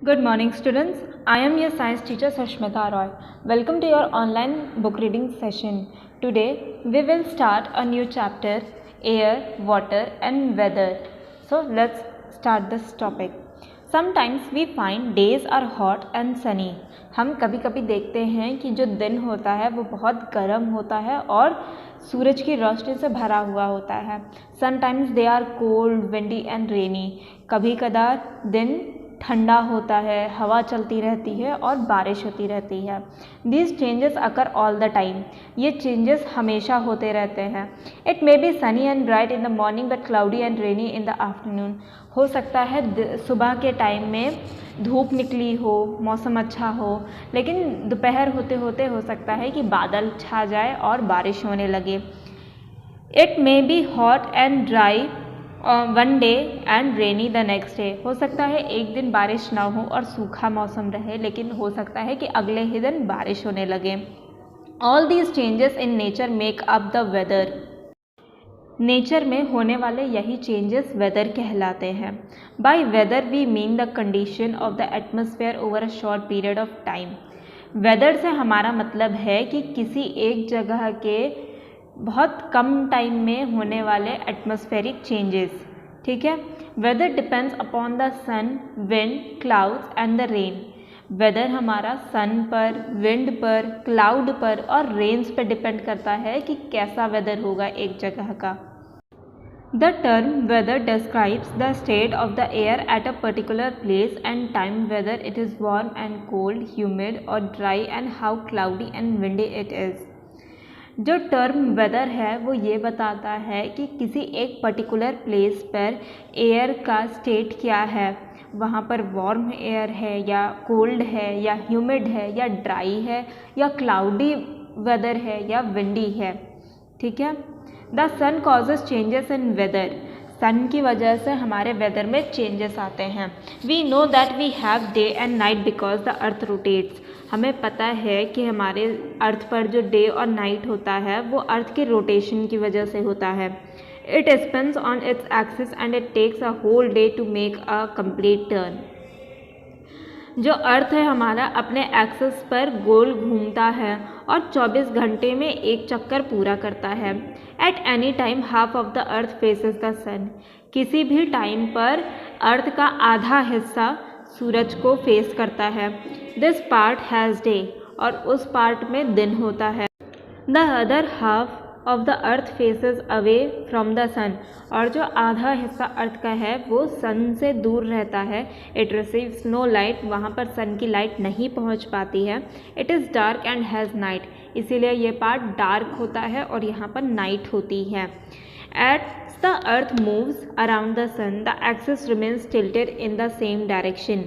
Good morning, students. I am your science teacher Sushmita Roy. Welcome to your online book reading session. Today we will start a new chapter, Air, Water and Weather. So let's start this topic. Sometimes we find days are hot and sunny. हम कभी कभी देखते हैं कि जो दिन होता है वो बहुत गर्म होता है और सूरज की रोशनी से भरा हुआ होता है. Sometimes they are cold, windy and rainy. कभी कदार दिन ठंडा होता है, हवा चलती रहती है और बारिश होती रहती है. These changes occur all the time. ये changes हमेशा होते रहते हैं. It may be sunny and bright in the morning but cloudy and rainy in the afternoon. हो सकता है सुबह के टाइम में धूप निकली हो, मौसम अच्छा हो, लेकिन दोपहर होते होते हो सकता है कि बादल छा जाए और बारिश होने लगे. It may be hot and dry one day and rainy the next day. हो सकता है एक दिन बारिश ना हो और सूखा मौसम रहे, लेकिन हो सकता है कि अगले ही दिन बारिश होने लगे. All these changes in nature make up the weather. Nature में होने वाले यही चेंजेस वेदर कहलाते हैं. By weather we mean the condition of the atmosphere over a short period of time. Weather से हमारा मतलब है कि किसी एक जगह के बहुत कम टाइम में होने वाले एटमॉस्फेरिक चेंजेस. ठीक है. Weather depends upon the sun, wind, clouds and the rain. Weather हमारा सन पर, विंड पर, क्लाउड पर और रेन्स पर डिपेंड करता है कि कैसा वेदर होगा एक जगह का. The term weather describes the state of the air at a particular place and time, whether it is warm and cold, humid or dry and how cloudy and windy it is. जो term weather है वो ये बताता है कि किसी एक particular place पर एयर का स्टेट क्या है. वहाँ पर वार्म एयर है या कोल्ड है या ह्यूमिड है या ड्राई है या क्लाउडी वेदर है या विंडी है. ठीक है. The sun causes changes in weather. Sun की वजह से हमारे वेदर में चेंजेस आते हैं. We know that we have day and night because the earth rotates. हमें पता है कि हमारे अर्थ पर जो डे और नाइट होता है वो अर्थ के रोटेशन की वजह से होता है. It spins on its axis and it takes a whole day to make a complete turn. जो अर्थ है हमारा अपने एक्सिस पर गोल घूमता है और 24 घंटे में एक चक्कर पूरा करता है. At any time half of the earth faces the sun. किसी भी टाइम पर अर्थ का आधा हिस्सा सूरज को फेस करता है. This part has day. और उस पार्ट में दिन होता है. The other half of the earth faces away from the sun. और जो आधा हिस्सा अर्थ का है वो सन से दूर रहता है. It receives no light. वहाँ पर सन की लाइट नहीं पहुँच पाती है. It is dark and has night. इसीलिए ये पार्ट डार्क होता है और यहाँ पर नाइट होती है. At the earth moves around the sun the axis remains tilted in the same direction.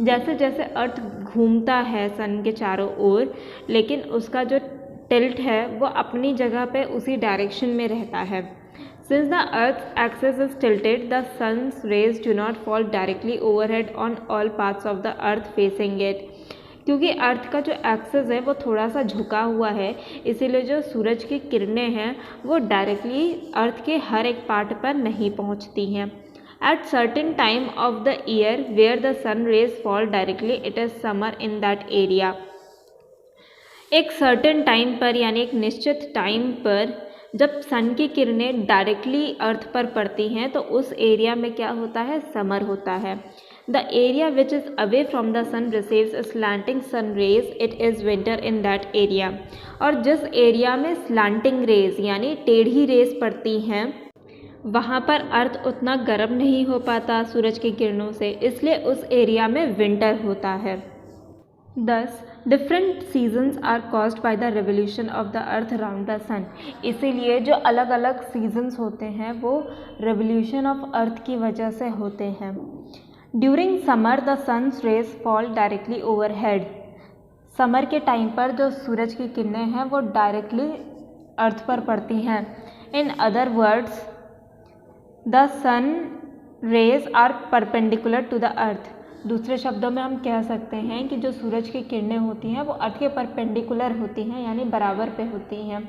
जैसे जैसे अर्थ घूमता है सन के चारों ओर, लेकिन उसका जो टिल्ट है वो अपनी जगह पे उसी डायरेक्शन में रहता है. Since the earth axis is tilted the sun's rays do not fall directly overhead on all parts of the earth facing it. क्योंकि अर्थ का जो एक्सिस है वो थोड़ा सा झुका हुआ है, इसीलिए जो सूरज की किरणें हैं वो डायरेक्टली अर्थ के हर एक पार्ट पर नहीं पहुंचती हैं. At certain time of the year where the sun rays fall directly it is summer in that area. एक सर्टेन टाइम पर यानी एक निश्चित टाइम पर जब सन की किरणें डायरेक्टली अर्थ पर पड़ती हैं तो उस एरिया में क्या होता है, समर होता है. The area which is away from the sun receives slanting sun rays it is winter in that area. और जिस एरिया में स्लैंटिंग रेज यानी टेढ़ी रेज पड़ती हैं वहाँ पर अर्थ उतना गर्म नहीं हो पाता सूरज की किरणों से, इसलिए उस एरिया में विंटर होता है. Thus, different seasons are caused by the revolution of the earth around the sun. इसीलिए जो अलग अलग seasons होते हैं वो revolution of earth की वजह से होते हैं. During summer the sun's rays fall directly overhead. Summer के टाइम पर जो सूरज की किरणें हैं वो डायरेक्टली अर्थ पर पड़ती हैं. In other words, the sun rays are perpendicular to the earth. दूसरे शब्दों में हम कह सकते हैं कि जो सूरज की किरणें होती हैं वो अर्थ के परपेंडिकुलर होती हैं यानी बराबर पे होती हैं.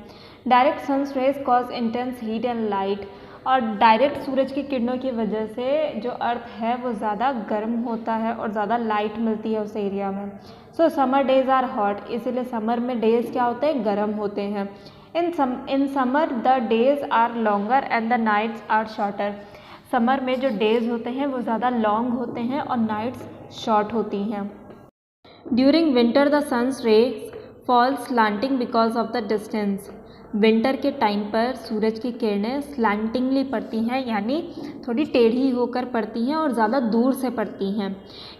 Direct sun's rays cause intense heat and light. और डायरेक्ट सूरज की किरणों की वजह से जो अर्थ है वो ज़्यादा गर्म होता है और ज़्यादा लाइट मिलती है उस एरिया में। So summer days are hot, इसीलिए समर में डेज क्या होते हैं, गर्म होते हैं। In summer the days are longer and the nights are shorter, summer में जो डेज होते हैं वो ज़्यादा लॉन्ग होते हैं और नाइट्स शॉर्ट होती हैं। During winter the sun's rays fall slanting because of the distance, winter के टाइम पर सूरज की किरणें स्लांटिंगली पड़ती हैं, यानी थोड़ी टेढ़ी होकर पड़ती हैं और ज़्यादा दूर से पड़ती हैं।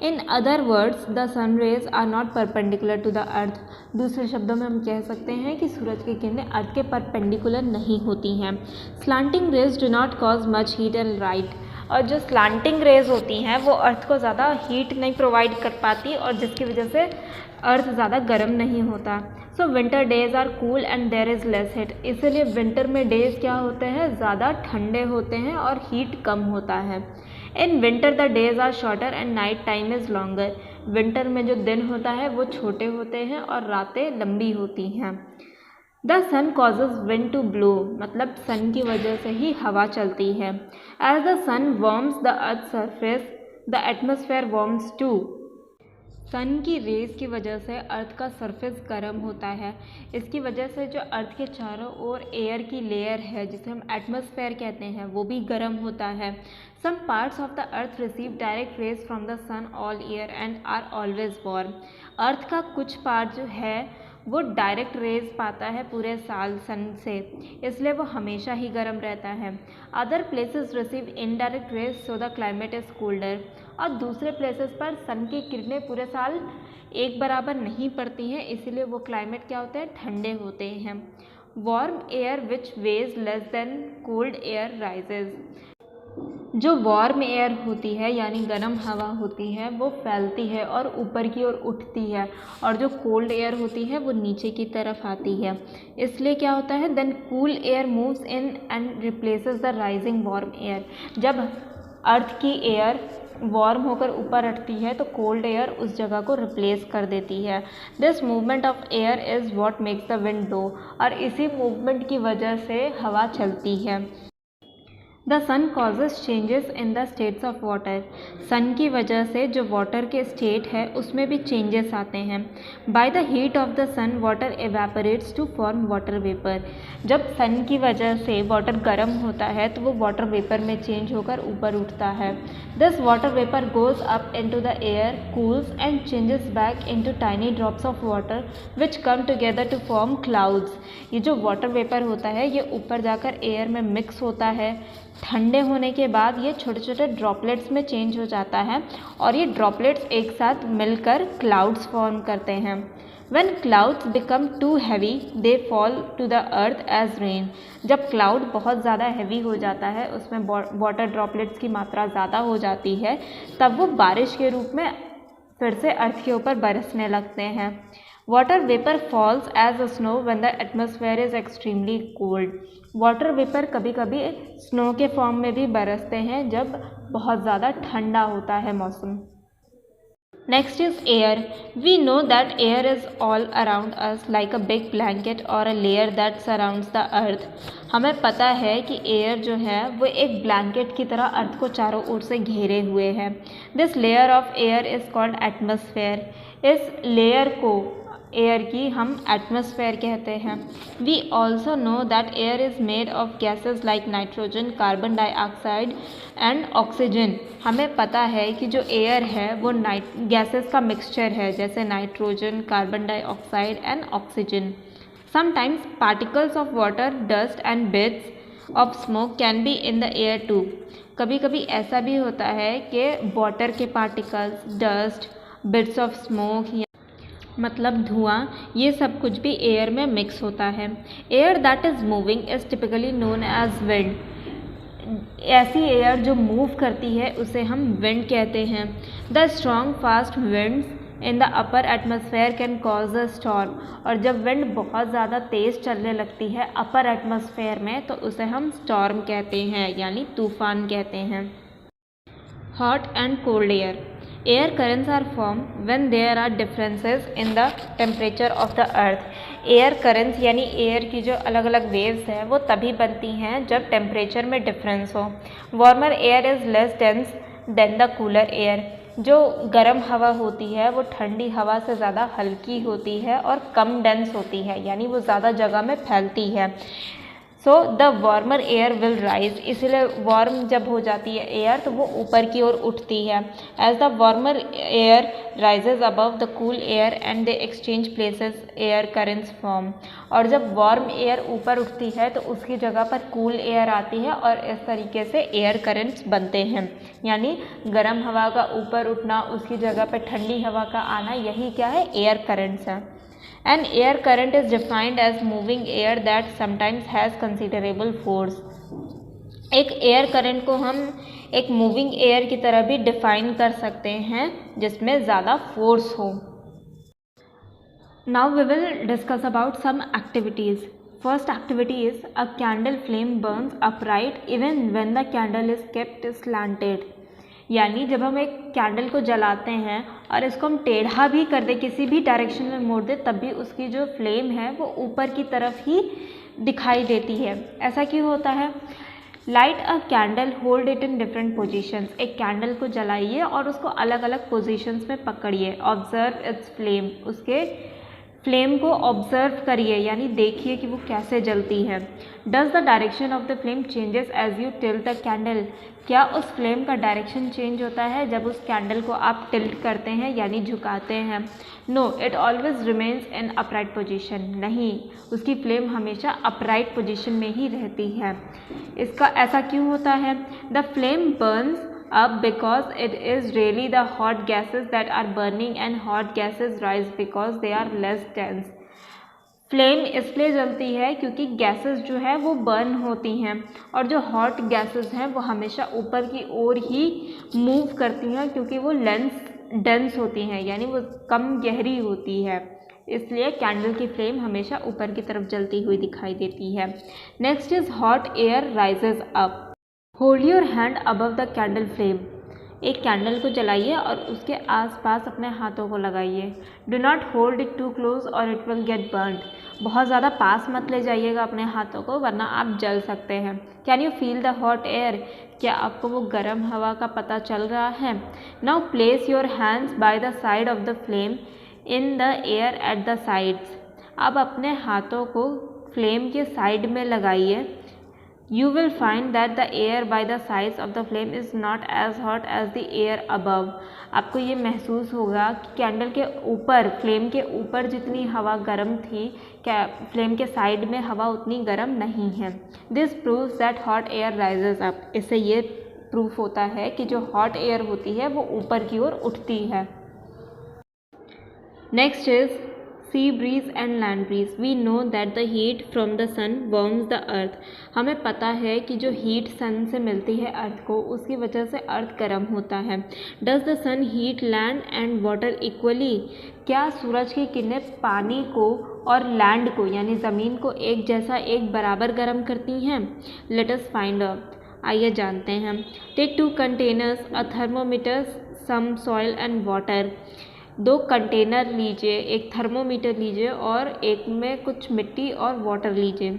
In other words the sun rays are not perpendicular to the earth, दूसरे शब्दों में हम कह सकते हैं कि सूरज की किरणें अर्थ के परपेंडिकुलर नहीं होती हैं। Slanting rays do not cause much heat and light, और जो स्लांटिंग रेज होती हैं वो अर्थ को ज़्यादा हीट नहीं प्रोवाइड कर पाती और जिसकी वजह से अर्थ ज़्यादा गर्म नहीं होता। So winter days are cool and there is less heat, इसीलिए विंटर में डेज क्या होते हैं, ज़्यादा ठंडे होते हैं और हीट कम होता है। In winter the days are shorter and night time is longer, winter में जो दिन होता है वो छोटे होते हैं और रातें लंबी होती हैं। The sun causes wind to blow, मतलब सन की वजह से ही हवा चलती है। As the sun warms the earth surface the atmosphere warms too, sun की रेज की वजह से अर्थ का सरफेस गर्म होता है, इसकी वजह से जो अर्थ के चारों ओर एयर की लेयर है जिसे हम एटमॉस्फेयर कहते हैं वो भी गर्म होता है। Some parts of the earth receive direct rays from the sun all year and are always warm, earth का कुछ पार्ट जो है वो डायरेक्ट रेज पाता है पूरे साल सन से, इसलिए वो हमेशा ही गर्म रहता है। Other places receive indirect rays so the climate is colder, और दूसरे प्लेसेस पर सन की किरणें पूरे साल एक बराबर नहीं पड़ती हैं, इसीलिए वो क्लाइमेट क्या होते हैं, ठंडे होते हैं। Warm air which ways less than cold air rises, जो वार्म एयर होती है यानी गर्म हवा होती है वो फैलती है और ऊपर की ओर उठती है, और जो कोल्ड एयर होती है वो नीचे की तरफ आती है, इसलिए क्या होता है, then cool air moves in and replaces the rising warm air, जब अर्थ की एयर वार्म होकर ऊपर उठती है तो कोल्ड एयर उस जगह को रिप्लेस कर देती है। This movement of air is what makes the wind blow, और इसी मूवमेंट की वजह से हवा चलती है। The sun causes changes in the states of water, sun की वजह से जो वाटर के स्टेट है उसमें भी चेंजेस आते हैं। By the heat of the sun water evaporates to form water vapour, जब सन की वजह से वाटर गर्म होता है तो वो वाटर वेपर में चेंज होकर ऊपर उठता है। This water vapour goes up into the air, cools and changes back into tiny drops of water which come together to form clouds, ये जो वाटर वेपर होता है ये ऊपर जाकर एयर में मिक्स होता है, ठंडे होने के बाद ये छोटे छोटे ड्रॉपलेट्स में चेंज हो जाता है और ये ड्रॉपलेट्स एक साथ मिलकर क्लाउड्स फॉर्म करते हैं। When clouds become too heavy, they fall to the earth as rain. जब क्लाउड बहुत ज़्यादा हैवी हो जाता है, उसमें वाटर ड्रॉपलेट्स की मात्रा ज़्यादा हो जाती है, तब वो बारिश के रूप में फिर से अर्थ के ऊपर बरसने लगते हैं। Water vapour falls as a snow when the atmosphere is extremely cold, water vapour कभी कभी स्नो के फॉर्म में भी बरसते हैं जब बहुत ज़्यादा ठंडा होता है मौसम। Next is air. We know that air is all around us like a big blanket or a layer that surrounds the earth. हमें पता है कि एयर जो है वो एक ब्लैंकेट की तरह अर्थ को चारों ओर से घेरे हुए है। This layer of air is called atmosphere. इस लेयर को एयर की हम एटमॉस्फेयर कहते हैं। We also know that air is made of gases like nitrogen, carbon dioxide and oxygen. हमें पता है कि जो एयर है वो गैसेस का मिक्सचर है, जैसे nitrogen, carbon dioxide and oxygen. Sometimes particles of water, dust and bits of smoke can be in the air too. कभी कभी ऐसा भी होता है कि वाटर के particles, dust, bits of smoke मतलब धुआं, ये सब कुछ भी एयर में मिक्स होता है। Air that is moving is typically known as wind. ऐसी एयर जो मूव करती है उसे हम विंड कहते हैं। The strong fast winds in the upper atmosphere can cause a storm, और जब विंड बहुत ज़्यादा तेज़ चलने लगती है अपर एटमॉस्फेयर में तो उसे हम स्टॉर्म कहते हैं, यानी तूफान कहते हैं। Hot and cold air, air currents are form when there are differences in the temperature of the earth. Air currents यानी एयर की जो अलग अलग वेव्स हैं वो तभी बनती हैं जब टेम्परेचर में डिफरेंस हो। Warmer air is less dense then the cooler air. जो गर्म हवा होती है वो ठंडी हवा से ज़्यादा हल्की होती है और कम डेंस होती है, यानी वो ज़्यादा जगह में फैलती है। So the warmer air will rise, इसलिए वार्म जब हो जाती है एयर तो वो ऊपर की ओर उठती है। As the warmer air rises above the cool air and they exchange places air currents form. और जब वार्म एयर ऊपर उठती है तो उसकी जगह पर कूल एयर आती है और इस तरीके से एयर करेंट्स बनते हैं। यानी गर्म हवा का ऊपर उठना, उसकी जगह पर ठंडी हवा का आना, यही क्या है, एयर करेंट्स है। An air current is defined as moving air that sometimes has considerable force। एक एयर करंट को हम एक मूविंग एयर की तरह भी डिफाइन कर सकते हैं जिसमें ज़्यादा फोर्स हो। Now we will discuss about some activities। First activity is a candle flame burns upright even when the candle is kept slanted। यानी जब हम एक कैंडल को जलाते हैं और इसको हम टेढ़ा भी कर दें, किसी भी डायरेक्शन में मोड़ दें, तब भी उसकी जो फ्लेम है वो ऊपर की तरफ ही दिखाई देती है। ऐसा क्यों होता है? Light a candle, hold it in different positions. एक कैंडल को जलाइए और उसको अलग अलग पोजीशंस में पकड़िए। ऑब्जर्व इट्स फ्लेम, उसके फ्लेम को ऑब्जर्व करिए, यानी देखिए कि वो कैसे जलती है। Does the direction of the flame changes as you tilt the candle. क्या उस फ्लेम का डायरेक्शन चेंज होता है जब उस कैंडल को आप टिल्ट करते हैं यानी झुकाते हैं? No, it always remains in upright position. नहीं, उसकी फ्लेम हमेशा अपराइट पोजीशन में ही रहती है। इसका ऐसा क्यों होता है? The flame Burns up because it is really the hot gases that are burning and hot gases rise because they are less dense। Flame इसलिए जलती है क्योंकि गैसेस जो है वो बर्न होती हैं और जो हॉट गैसेस हैं वो हमेशा ऊपर की ओर ही मूव करती हैं क्योंकि वो डेंस होती हैं, यानी वो कम गहरी होती है। इसलिए कैंडल की फ्लेम हमेशा ऊपर की तरफ जलती हुई दिखाई देती है। Next is hot air rises up. Hold your hand above the candle flame. एक कैंडल को जलाइए और उसके आसपास अपने हाथों को लगाइए। Do not hold it too close or it will get burned. बहुत ज़्यादा पास मत ले जाइएगा अपने हाथों को, वरना आप जल सकते हैं। Can you feel the hot air? क्या आपको वो गर्म हवा का पता चल रहा है? Now place your hands by the side of the flame in the air at the sides. अब अपने हाथों को फ्लेम के साइड में लगाइए। You will find that the air by the sides of the flame is not as hot as the air above। आपको ये महसूस होगा कि कैंडल के ऊपर, फ्लेम के ऊपर जितनी हवा गर्म थी, फ्लेम के साइड में हवा उतनी गर्म नहीं है। This proves that hot air rises up. इससे ये प्रूफ होता है कि जो हॉट एयर होती है वो ऊपर की ओर उठती है। Next is sea breeze and land breeze. We know that the heat from the sun warms the earth. हमें पता है कि जो हीट सन से मिलती है अर्थ को, उसकी वजह से अर्थ गर्म होता है। Does the sun heat land and water equally. क्या सूरज की किरणें पानी को और लैंड को यानी ज़मीन को एक जैसा, एक बराबर गर्म करती हैं? Let us find out. आइए जानते हैं। Take 2 containers, a thermometer, some soil and water. 2 container लीजिए, एक थर्मोमीटर लीजिए और एक में कुछ मिट्टी और वाटर लीजिए।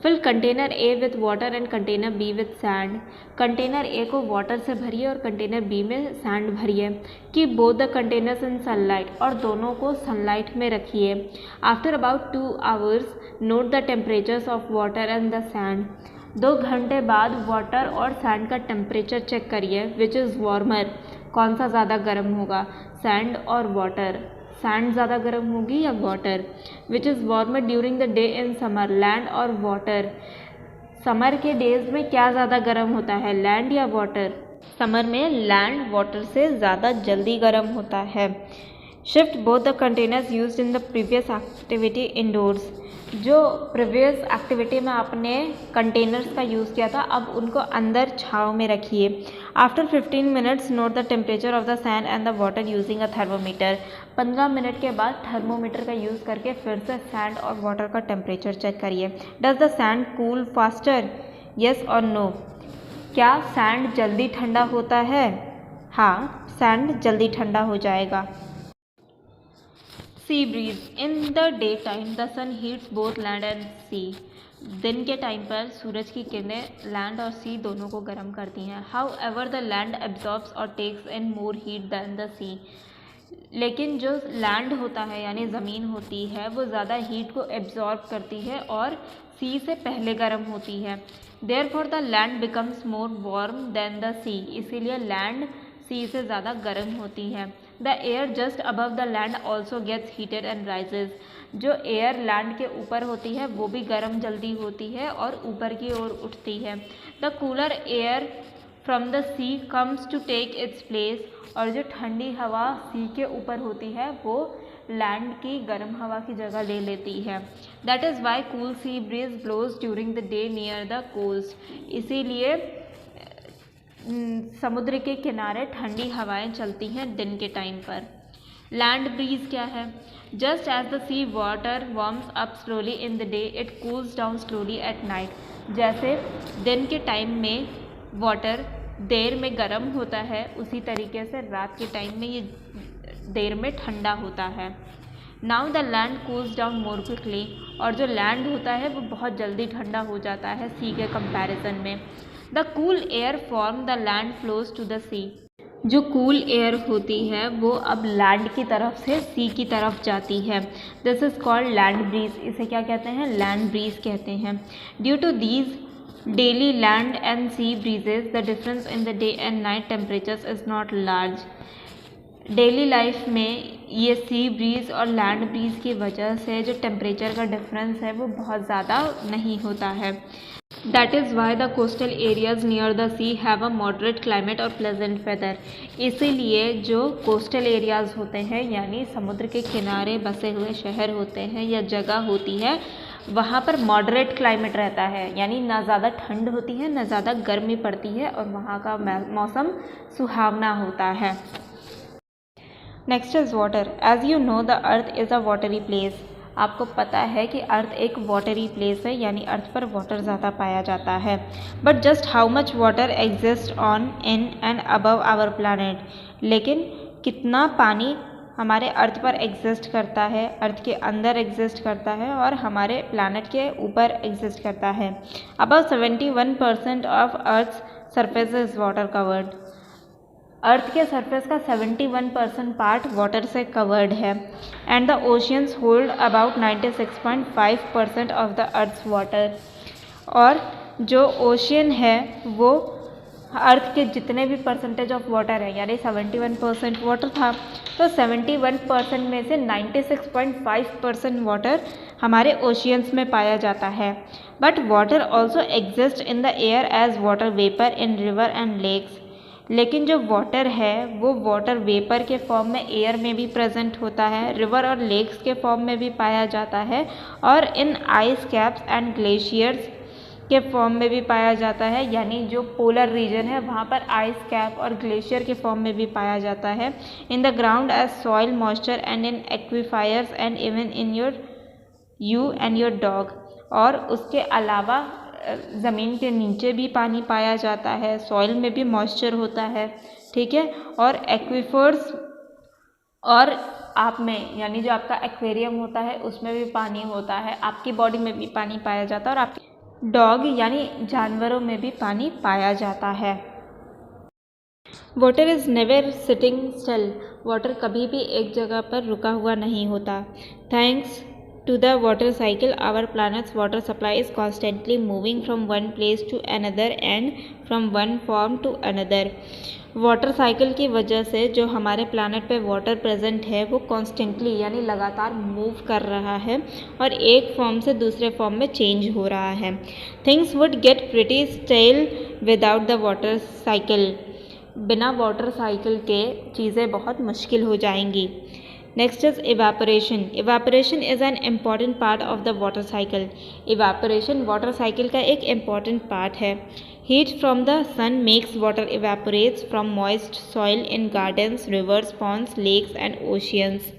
Fill container A with water and container B with sand. Container A को वाटर से भरिए और कंटेनर बी में सैंड भरिए। Keep both the containers in sunlight. और दोनों को सनलाइट में रखिए। After about 2 hours note the temperatures of water and the sand. 2 घंटे बाद वाटर और सैंड का टेम्परेचर चेक करिए। विच इज़ वार्मर, कौन सा ज़्यादा गर्म होगा, सैंड और वाटर? सैंड ज़्यादा गर्म होगी या water? Which is warmer during the day in summer, land और वाटर? समर के डेज में क्या ज़्यादा गर्म होता है, लैंड या वाटर? समर में लैंड वाटर से ज़्यादा जल्दी गर्म होता है। Shift both the containers used in the previous activity indoors. जो प्रीवियस एक्टिविटी में आपने कंटेनर्स का यूज़ किया था, अब उनको अंदर छाँव में रखिए। After 15 minutes note the temperature of the sand and the water using a thermometer. 15 minute के बाद थर्मोमीटर का यूज़ करके फिर से सैंड और वाटर का टेम्परेचर चेक करिए। Does the sand cool faster, yes और नो? क्या सैंड जल्दी ठंडा होता है, हाँ, सैंड जल्दी ठंडा हो जाएगा। Sea breeze, in the day time the sun heats both land and sea. दिन के टाइम पर सूरज की किरणें लैंड और सी दोनों को गर्म करती हैं। However the land absorbs और takes in more heat than the sea. लेकिन जो लैंड होता है यानी ज़मीन होती है वो ज़्यादा हीट को एब्जॉर्ब करती है और सी से पहले गर्म होती है। Therefore the land becomes more warm than the sea, इसीलिए लैंड सी से ज़्यादा गर्म होती है। The air just above the land also gets heated and rises. जो एयर लैंड के ऊपर होती है वो भी गर्म जल्दी होती है और ऊपर की ओर उठती है। The cooler air from the sea comes to take its place, और जो ठंडी हवा सी के ऊपर होती है वो लैंड की गर्म हवा की जगह ले लेती है। That is why cool sea breeze blows during the day near the coast. इसीलिए समुद्र के किनारे ठंडी हवाएं चलती हैं दिन के टाइम पर। लैंड ब्रीज क्या है? Just as the sea water warms up slowly in the day it cools down slowly at night. जैसे दिन के टाइम में वाटर देर में गर्म होता है, उसी तरीके से रात के टाइम में ये देर में ठंडा होता है। Now the land cools down more quickly, और जो लैंड होता है वो बहुत जल्दी ठंडा हो जाता है सी के कंपैरिजन में। The cool air from the land flows to the sea. जो कूल एयर होती है वो अब लैंड की तरफ से सी की तरफ जाती है। This is called land breeze. इसे क्या कहते हैं? लैंड ब्रीज कहते हैं। Due to these daily land and sea breezes the difference in the day and night temperatures is not large. Daily life में ये सी ब्रीज और लैंड ब्रीज की वजह से जो टेम्परेचर का डिफरेंस है वो बहुत ज़्यादा नहीं होता है। That is why the coastal areas near the sea have a moderate climate और प्लेजेंट वेदर। इसीलिए जो कोस्टल एरियाज़ होते हैं यानी समुद्र के किनारे बसे हुए शहर होते हैं या जगह होती है, वहाँ पर मॉडरेट क्लाइमेट रहता है, यानी ना ज़्यादा ठंड होती है ना ज़्यादा गर्मी पड़ती है और वहाँ का मौसम सुहावना होता है। Next is water. As you know the earth is a watery place. आपको पता है कि अर्थ एक वाटरी प्लेस है, यानी अर्थ पर वाटर ज़्यादा पाया जाता है। But just how much water exist on in and above our planet. लेकिन कितना पानी हमारे अर्थ पर एग्जिस्ट करता है, अर्थ के अंदर एग्जिस्ट करता है और हमारे प्लानट के ऊपर एग्जिस्ट करता है। About 71% of earth surface is water covered. अर्थ के सरफेस का 71% पार्ट वाटर से कवर्ड है। And the oceans hold about 96.5% of the earth's water. और जो ओशियन है वो अर्थ के जितने भी परसेंटेज ऑफ वाटर है, यानी 71% वाटर था, तो 71% में से 96.5% वाटर हमारे ओशियंस में पाया जाता है। But water also exist in the air as water vapour in river and lakes. लेकिन जो वाटर है वो वाटर वेपर के फॉर्म में एयर में भी प्रेजेंट होता है, रिवर और लेक्स के फॉर्म में भी पाया जाता है, और इन आइस कैप्स एंड ग्लेशियर्स के फॉर्म में भी पाया जाता है, यानी जो पोलर रीजन है वहाँ पर आइस कैप और ग्लेशियर के फॉर्म में भी पाया जाता है। In the ground as soil moisture and in aquifers and even in you and your dog. और उसके अलावा ज़मीन के नीचे भी पानी पाया जाता है, सॉइल में भी मॉइस्चर होता है, ठीक है, और एक्विफर्स और आप में यानी जो आपका एक्वेरियम होता है उसमें भी पानी होता है, आपकी बॉडी में भी पानी पाया जाता है और आपके डॉग यानी जानवरों में भी पानी पाया जाता है। Water is never sitting still. Water कभी भी एक जगह पर रुका हुआ नहीं होता। Thanks to the water cycle, our planet's water supply is constantly moving from one place to another and from one form to another. Water cycle की वजह से जो हमारे प्लानट पे वाटर प्रेजेंट है वो कॉन्स्टेंटली यानी लगातार मूव कर रहा है और एक फॉर्म से दूसरे फॉर्म में चेंज हो रहा है। Things would get pretty stale without the water cycle. बिना वाटर साइकिल के चीज़ें बहुत मुश्किल हो जाएंगी। Next is evaporation. Evaporation is an important part of the water cycle. Evaporation water cycle का एक इम्पॉर्टेंट पार्ट है। Heat from the sun makes water evaporates from moist soil in gardens, rivers, ponds, lakes and oceans.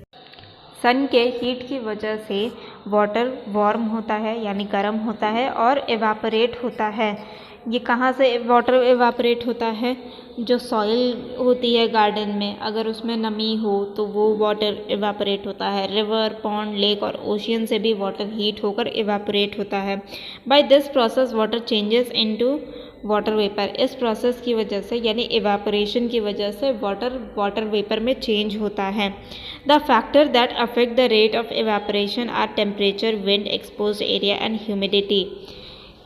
Sun के heat की वजह से water warm होता है यानी गर्म होता है और इवेपोरेट होता है ये कहाँ से वाटर एवापोरेट होता है? जो सॉइल होती है गार्डन में, अगर उसमें नमी हो तो वो वाटर एवापोरेट होता है। रिवर, पॉन्ड, लेक और ओशियन से भी वाटर हीट होकर एवापोरेट होता है। By this process water changes into water vapour. इस प्रोसेस की वजह से यानी एवापोरेशन की वजह से वाटर वेपर में चेंज होता है। The factor that affect the rate of evaporation are temperature, wind, exposed area and humidity.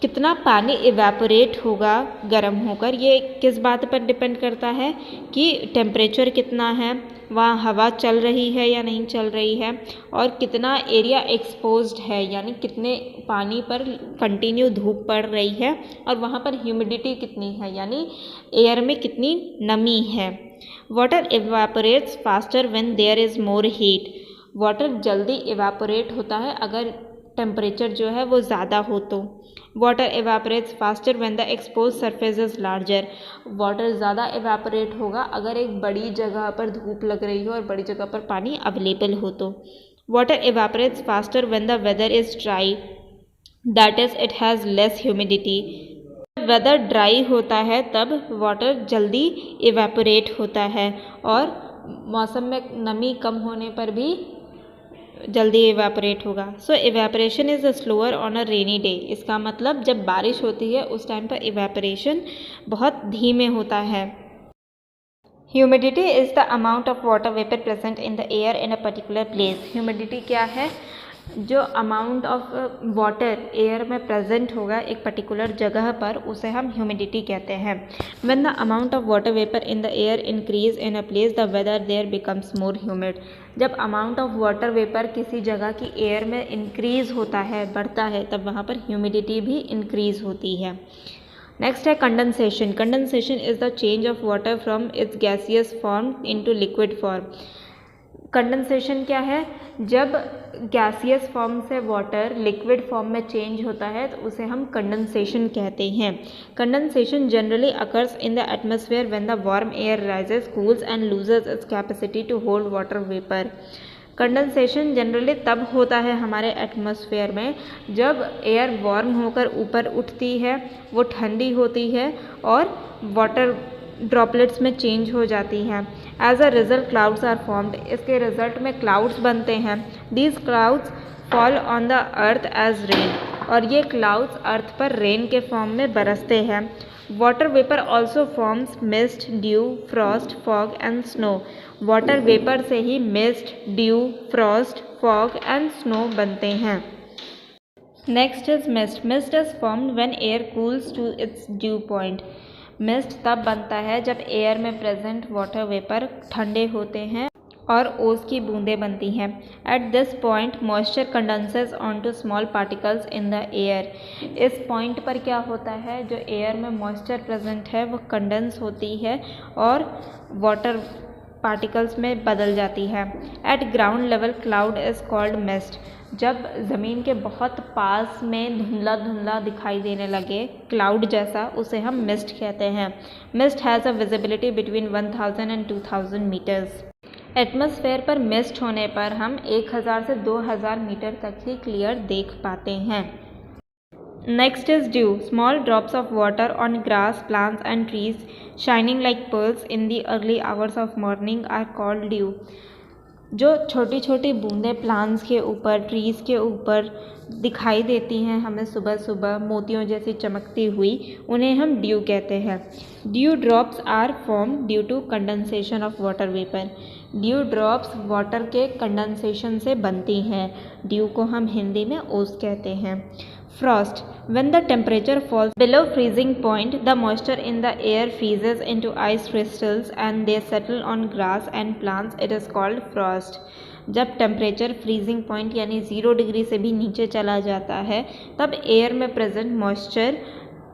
कितना पानी इवेपोरेट होगा गर्म होकर, ये किस बात पर डिपेंड करता है कि टेम्परेचर कितना है, वहाँ हवा चल रही है या नहीं चल रही है, और कितना एरिया एक्सपोज्ड है यानी कितने पानी पर कंटिन्यू धूप पड़ रही है, और वहाँ पर ह्यूमिडिटी कितनी है यानी एयर में कितनी नमी है। Water evaporates faster when there is more heat. Water जल्दी इवेपोरेट होता है अगर टेम्परेचर जो है वो ज़्यादा हो तो। Water evaporates faster when the expose surface is larger. Water ज़्यादा एवापोरेट होगा अगर एक बड़ी जगह पर धूप लग रही हो और बड़ी जगह पर पानी अवेलेबल हो तो। Water evaporates faster when the weather is dry, that is it has less humidity. Weather dry होता है तब वाटर जल्दी एवापोरेट होता है, और मौसम में नमी कम होने पर भी जल्दी इवेपोरेट होगा। So evaporation is slower on a rainy day. इसका मतलब जब बारिश होती है उस टाइम पर इवेपोरेशन बहुत धीमे होता है। Humidity is the amount of water vapour present in the air in a particular place. Humidity क्या है? जो अमाउंट ऑफ वाटर एयर में प्रेजेंट होगा एक पर्टिकुलर जगह पर, उसे हम ह्यूमिडिटी कहते हैं। When the amount of water vapour in the air increase in a place the weather there becomes more humid. जब अमाउंट ऑफ वाटर वेपर किसी जगह की एयर में इंक्रीज होता है, बढ़ता है, तब वहाँ पर ह्यूमिडिटी भी इंक्रीज होती है। नेक्स्ट है condensation. Condensation is the change of water from its gaseous form into liquid form. Condensation क्या है? जब गैसियस फॉर्म से वाटर लिक्विड फॉर्म में चेंज होता है तो उसे हम कंडेंसेशन कहते हैं। Condensation generally occurs in the atmosphere when the warm air rises, cools and loses its capacity to hold water vapour. Condensation generally तब होता है हमारे एटमॉस्फेयर में जब एयर वार्म होकर ऊपर उठती है, वो ठंडी होती है और वाटर ड्रॉपलेट्स में चेंज हो जाती हैं। As a result clouds are formed. इसके रिजल्ट में क्लाउड्स बनते हैं। These clouds fall on the earth as rain. और ये क्लाउड्स अर्थ पर रेन के फॉर्म में बरसते हैं। Water vapour also forms mist, dew, frost, fog and snow. Water vapour से ही mist, dew, frost, fog and snow बनते हैं। Next is mist. Mist is formed when air cools to its dew point. Mist तब बनता है जब air में present water vapour ठंडे होते हैं और ओस की बूंदें बनती हैं। At this point moisture condenses onto small particles in the air. इस पॉइंट पर क्या होता है? जो एयर में मॉइस्चर प्रेजेंट है वो कंडेंस होती है और वाटर पार्टिकल्स में बदल जाती है। Eight ground level cloud is called mist. जब ज़मीन के बहुत पास में धुंधला धुंधला दिखाई देने लगे क्लाउड जैसा, उसे हम मिस्ट कहते हैं। Mist has a visibility between 1000 and 2000 metres. Atmosphere पर मिस्ट होने पर हम 1000 से 2000 मीटर तक ही क्लियर देख पाते हैं। Next is dew. Small drops of water on grass, plants and trees shining like pearls in the early hours of morning are called dew. जो छोटी छोटी बूंदें प्लांट्स के ऊपर, ट्रीज़ के ऊपर दिखाई देती हैं हमें सुबह सुबह मोतियों जैसी चमकती हुई, उन्हें हम ड्यू कहते हैं। Dew drops are form due to condensation of water vapour. Dew drops water के कंडेंसेशन से बनती हैं। ड्यू को हम हिंदी में ओस कहते हैं। Frost. When the temperature falls below freezing point, the moisture in the air freezes into ice crystals and they settle on grass and plants. It is called frost. जब टेम्परेचर फ्रीजिंग पॉइंट यानी 0 degree से भी नीचे चला जाता है तब air में प्रेजेंट मॉइस्चर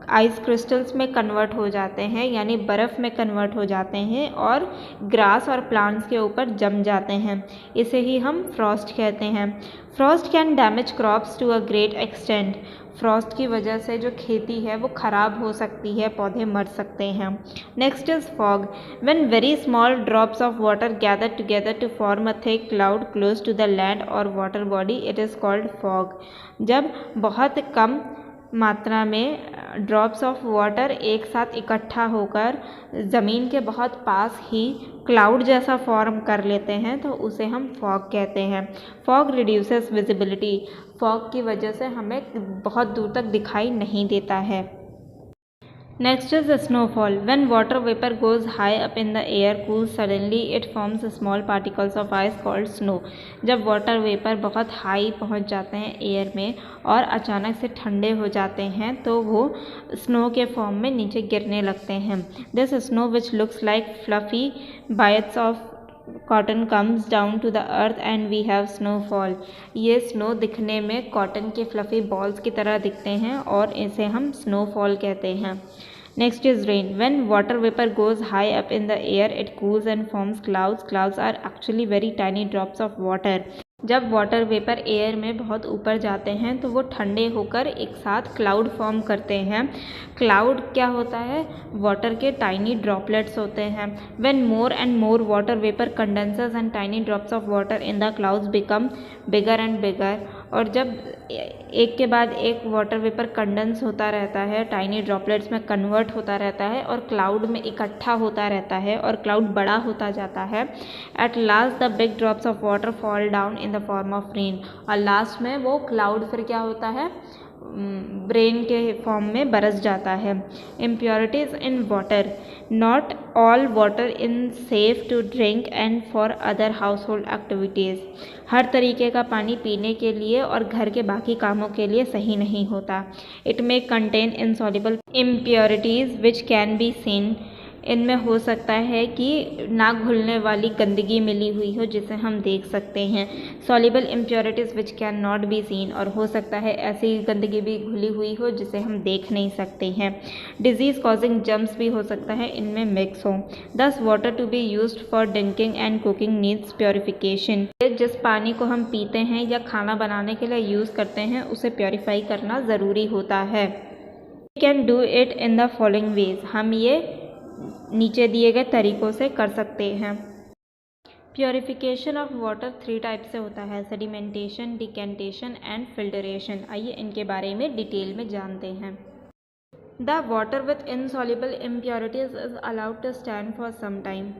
आइस क्रिस्टल्स में कन्वर्ट हो जाते हैं यानी बर्फ़ में कन्वर्ट हो जाते हैं और ग्रास और प्लांट्स के ऊपर जम जाते हैं। इसे ही हम फ्रॉस्ट कहते हैं। Frost can damage crops to a great extent. Frost की वजह से जो खेती है वो ख़राब हो सकती है, पौधे मर सकते हैं। Next is fog. When very small drops of water gather together to form a thick cloud close to the land और water body, it is called fog. जब बहुत कम मात्रा में ड्रॉप्स ऑफ वाटर एक साथ इकट्ठा होकर ज़मीन के बहुत पास ही क्लाउड जैसा फॉर्म कर लेते हैं तो उसे हम फॉग कहते हैं। Fog reduces visibility. फॉग की वजह से हमें बहुत दूर तक दिखाई नहीं देता है। Next is the snowfall. When water vapor goes high up in the air, cools suddenly, it forms small particles of ice called snow. जब वाटर वेपर बहुत हाई पहुंच जाते हैं एयर में और अचानक से ठंडे हो जाते हैं तो वो स्नो के फॉर्म में नीचे गिरने लगते हैं। This snow which looks like fluffy bites of cotton comes down to the earth and we have snowfall. ये स्नो दिखने में कॉटन के फ्लफ़ी बॉल्स की तरह दिखते हैं और इसे हम स्नोफॉल कहते हैं। Next is rain. When water vapour goes high up in the air it cools and forms clouds. Clouds are actually very tiny drops of water. जब वाटर वेपर एयर में बहुत ऊपर जाते हैं तो वो ठंडे होकर एक साथ क्लाउड फॉर्म करते हैं। क्लाउड क्या होता है? वाटर के टाइनी ड्रॉपलेट्स होते हैं। When more and more water vapour condenses and tiny drops of water in the clouds become bigger and bigger. और जब एक के बाद एक वाटर वेपर कंडेंस होता रहता है, टाइनी ड्रॉपलेट्स में कन्वर्ट होता रहता है और क्लाउड में इकट्ठा होता रहता है और क्लाउड बड़ा होता जाता है। At last the big drops of water fall down in the form of rain. और लास्ट में वो क्लाउड फिर क्या होता है? ब्रेन के फॉर्म में बरस जाता है। Impurities in water. Not all water in safe to drink and for other household activities. हर तरीके का पानी पीने के लिए और घर के बाकी कामों के लिए सही नहीं होता। It may contain insoluble impurities which can be seen. इनमें हो सकता है कि ना घुलने वाली गंदगी मिली हुई हो जिसे हम देख सकते हैं। Soluble impurities which can not be seen. और हो सकता है ऐसी गंदगी भी घुली हुई हो जिसे हम देख नहीं सकते हैं। डिजीज़ कॉजिंग जर्म्स भी हो सकता है इनमें मिक्स हो। This water to be used for drinking and cooking needs purification. जिस पानी को हम पीते हैं या खाना बनाने के लिए यूज़ करते हैं उसे प्योरीफाई करना ज़रूरी होता है। We can do it in the following ways. हम ये नीचे दिए गए तरीकों से कर सकते हैं। प्योरीफिकेशन ऑफ वाटर 3 टाइप से होता है: सेडिमेंटेशन, डिकेंटेशन एंड फिल्टरेशन। आइए इनके बारे में डिटेल में जानते हैं। The water with insoluble impurities is allowed to stand for some time.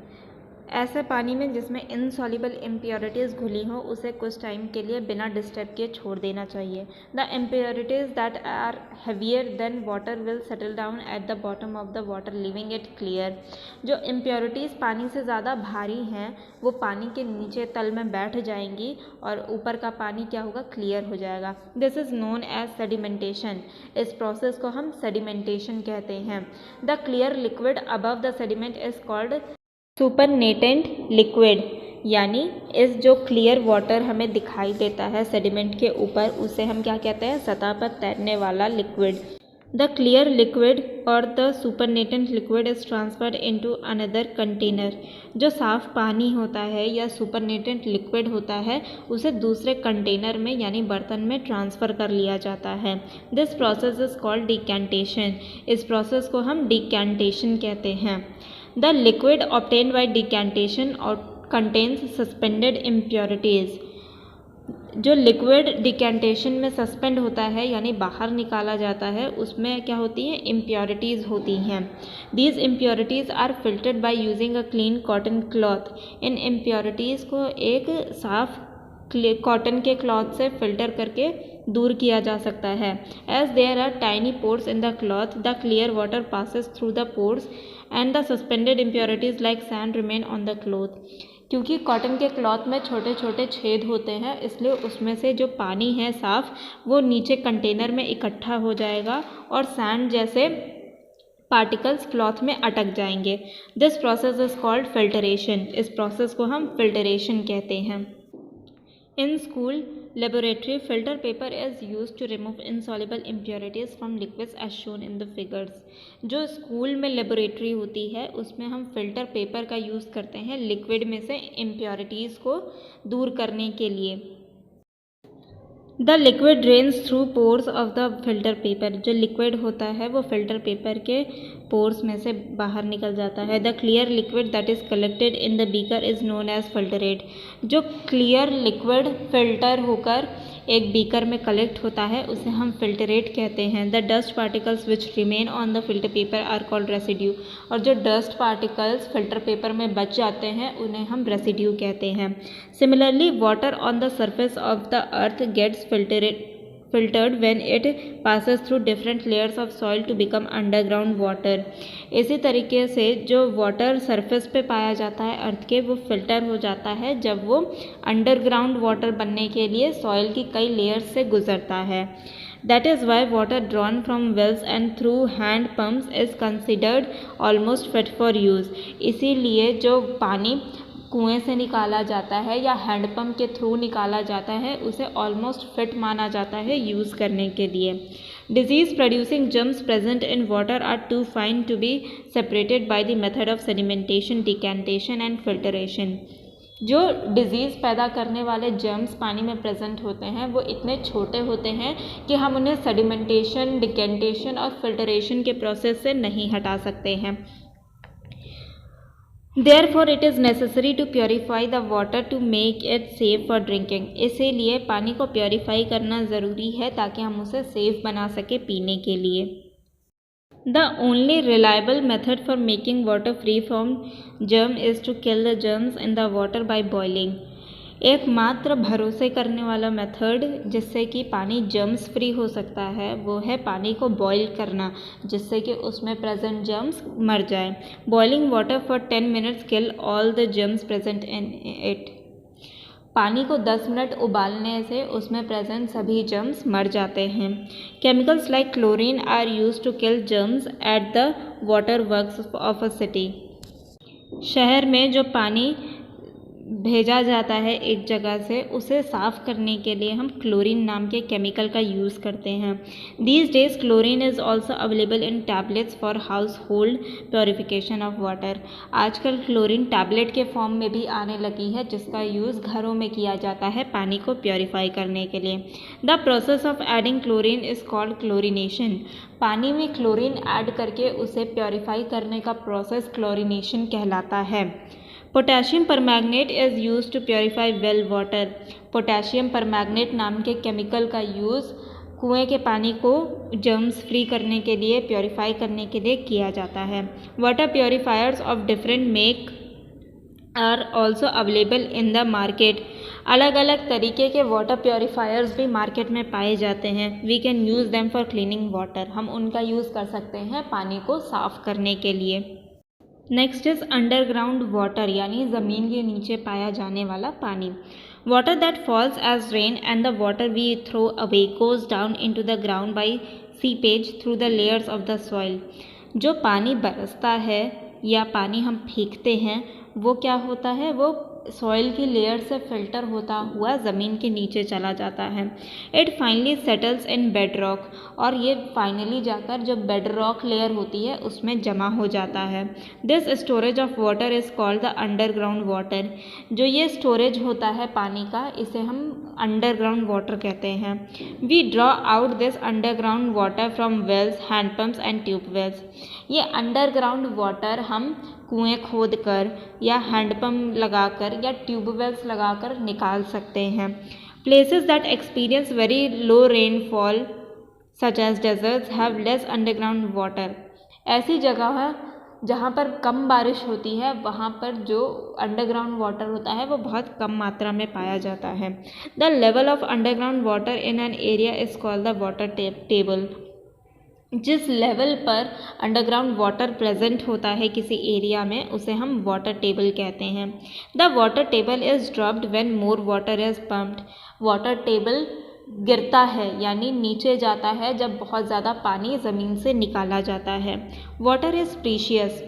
ऐसे पानी में जिसमें इनसॉल्युबल इम्प्योरिटीज़ घुली हो उसे कुछ टाइम के लिए बिना डिस्टर्ब किए छोड़ देना चाहिए। The impurities that are heavier than water will settle down at the bottom of the water leaving it clear. जो इम्प्योरिटीज़ पानी से ज़्यादा भारी हैं वो पानी के नीचे तल में बैठ जाएंगी और ऊपर का पानी क्या होगा? क्लियर हो जाएगा। This is known as sedimentation. इस प्रोसेस को हम सेडिमेंटेशन कहते हैं। The clear liquid above the sediment is called supernatant liquid. यानी इस जो क्लियर वाटर हमें दिखाई देता है सेडिमेंट के ऊपर उसे हम क्या कहते हैं? सतह पर तैरने वाला लिक्विड। द क्लियर लिक्विड और the supernatant liquid is transferred into another container. जो साफ पानी होता है या सुपरनेटेंट लिक्विड होता है उसे दूसरे कंटेनर में यानी बर्तन में ट्रांसफ़र कर लिया जाता है। This process is called decantation. इस प्रोसेस को हम डिकेंटेशन कहते हैं। The liquid obtained by decantation contains suspended impurities। जो लिक्विड डिकेंटेशन में सस्पेंड होता है यानी बाहर निकाला जाता है उसमें क्या होती हैं? इम्प्योरिटीज़ होती हैं। These impurities are filtered by using a clean cotton cloth। In impurities को एक साफ कॉटन के क्लॉथ से फिल्टर करके दूर किया जा सकता है। As there are tiny pores in the cloth, the clear water passes through the pores and the suspended impurities like sand remain on the cloth। क्योंकि कॉटन के क्लॉथ में छोटे छोटे छेद होते हैं इसलिए उसमें से जो पानी है साफ वो नीचे कंटेनर में इकट्ठा हो जाएगा और सैंड जैसे पार्टिकल्स क्लॉथ में अटक जाएंगे। This process is called filtration. इस प्रोसेस को हम फिल्टरेशन कहते हैं। In school laboratory, filter paper is used to remove insoluble impurities from liquids as shown in the figures। जो स्कूल में लेबोरेटरी होती है उसमें हम फिल्टर पेपर का यूज़ करते हैं लिक्विड में से इम्प्योरिटीज़ को दूर करने के लिए। The liquid drains through pores of the filter paper. जो लिक्विड होता है वो फिल्टर पेपर के पोर्स में से बाहर निकल जाता है। The clear liquid that is collected in the beaker is known as filtrate. जो क्लियर लिक्विड फिल्टर होकर एक बीकर में कलेक्ट होता है उसे हम फिल्टरेट कहते हैं। The dust particles which remain on the filter paper are called residue, और जो डस्ट पार्टिकल्स फिल्टर पेपर में बच जाते हैं उन्हें हम रेसिड्यू कहते हैं। Similarly water on the surface of the earth gets filtered when it passes through different layers of soil to become underground water। इसी तरीके से जो वाटर सरफेस पे पाया जाता है अर्थ के, वो फिल्टर हो जाता है जब वो अंडरग्राउंड वाटर बनने के लिए सॉइल की कई लेयर्स से गुजरता है। That is why water drawn from wells and through hand pumps is considered almost fit for use। इसीलिए जो पानी कुएं से निकाला जाता है या हैंडपम्प के थ्रू निकाला जाता है उसे ऑलमोस्ट फिट माना जाता है यूज़ करने के लिए। Disease producing germs present in water are too fine to be separated by the method of sedimentation, decantation and filtration. जो डिजीज़ पैदा करने वाले जर्म्स पानी में प्रेजेंट होते हैं वो इतने छोटे होते हैं कि हम उन्हें सेडिमेंटेशन, डिकेंटेशन और फिल्टरेशन के प्रोसेस से नहीं हटा सकते हैं। Therefore, it is necessary to purify the water to make it safe for drinking। इसीलिए पानी को प्योरीफाई करना ज़रूरी है ताकि हम उसे सेफ बना सके पीने के लिए। The only reliable method for making water free from germ is to kill the germs in the water by boiling। एकमात्र भरोसे करने वाला मेथड जिससे कि पानी जर्म्स फ्री हो सकता है वो है पानी को बॉईल करना, जिससे कि उसमें प्रेजेंट जर्म्स मर जाए। Boiling water for 10 minutes kill all the germs present in it. पानी को 10 मिनट उबालने से उसमें प्रेजेंट सभी जर्म्स मर जाते हैं। Chemicals like chlorine are used to kill germs at the water works of a city. शहर में जो पानी भेजा जाता है एक जगह से, उसे साफ़ करने के लिए हम क्लोरीन नाम के केमिकल का यूज़ करते हैं। These days chlorine is also available in tablets for house hold purification of water. आजकल क्लोरीन टैबलेट के फॉर्म में भी आने लगी है जिसका यूज़ घरों में किया जाता है पानी को प्योरीफाई करने के लिए। The process of adding chlorine is called chlorination. पानी में क्लोरीन ऐड करके उसे प्योरीफाई करने का प्रोसेस क्लोरीनेशन कहलाता है। Potassium permanganate is used to purify well water. Potassium permanganate नाम के केमिकल का यूज़ कुएं के पानी को जर्म्स फ्री करने के लिए, प्योरीफाई करने के लिए किया जाता है। Water purifiers of different make our also available in the market. अलग अलग तरीके के वाटर प्योरीफायर्स भी मार्केट में पाए जाते हैं। We can use them for cleaning water. हम उनका यूज़ कर सकते हैं पानी को साफ़ करने के लिए। नेक्स्ट इज़ अंडरग्राउंड वाटर, यानी ज़मीन के नीचे पाया जाने वाला पानी। Water that falls as rain and the water we throw away goes down into the ground by seepage through the layers of the soil. जो पानी बरसता है या पानी हम फेंकते हैं वो क्या होता है, वो सॉइल की लेयर से फिल्टर होता हुआ ज़मीन के नीचे चला जाता है। It finally settles in bed rock, और ये फाइनली जाकर जो बेड रॉक लेयर होती है उसमें जमा हो जाता है। This storage of water is called the underground water. जो ये स्टोरेज होता है पानी का, इसे हम अंडरग्राउंड वाटर कहते हैं। We draw out this underground water from wells, handpumps and tubewells. ये अंडरग्राउंड वाटर हम कुएं खोद कर या हैंडपम्प लगाकर या ट्यूबवेल्स लगाकर निकाल सकते हैं। Places that experience very low rainfall such as deserts have less underground water. ऐसी जगह है जहाँ पर कम बारिश होती है, वहाँ पर जो अंडरग्राउंड वाटर होता है वो बहुत कम मात्रा में पाया जाता है। The level of underground water in an area is called the water table. जिस लेवल पर अंडरग्राउंड वाटर प्रेजेंट होता है किसी एरिया में उसे हम वाटर टेबल कहते हैं। The water table is dropped when more water is pumped. Water table गिरता है यानी नीचे जाता है जब बहुत ज़्यादा पानी ज़मीन से निकाला जाता है। Water is precious.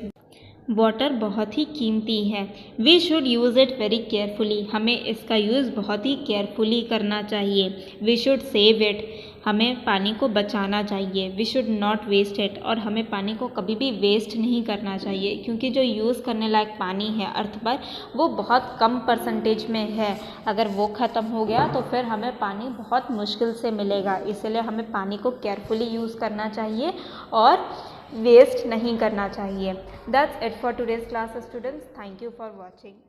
वाटर बहुत ही कीमती है। We should use it very carefully. हमें इसका यूज़ बहुत ही केयरफुली करना चाहिए। We should save it. हमें पानी को बचाना चाहिए। We should not waste it. और हमें पानी को कभी भी वेस्ट नहीं करना चाहिए, क्योंकि जो यूज़ करने लायक पानी है अर्थ पर वो बहुत कम परसेंटेज में है। अगर वो ख़त्म हो गया तो फिर हमें पानी बहुत मुश्किल से मिलेगा। इसलिए हमें पानी को केयरफुली यूज़ करना चाहिए और वेस्ट नहीं करना चाहिए। That's it for today's class students. Thank you for watching.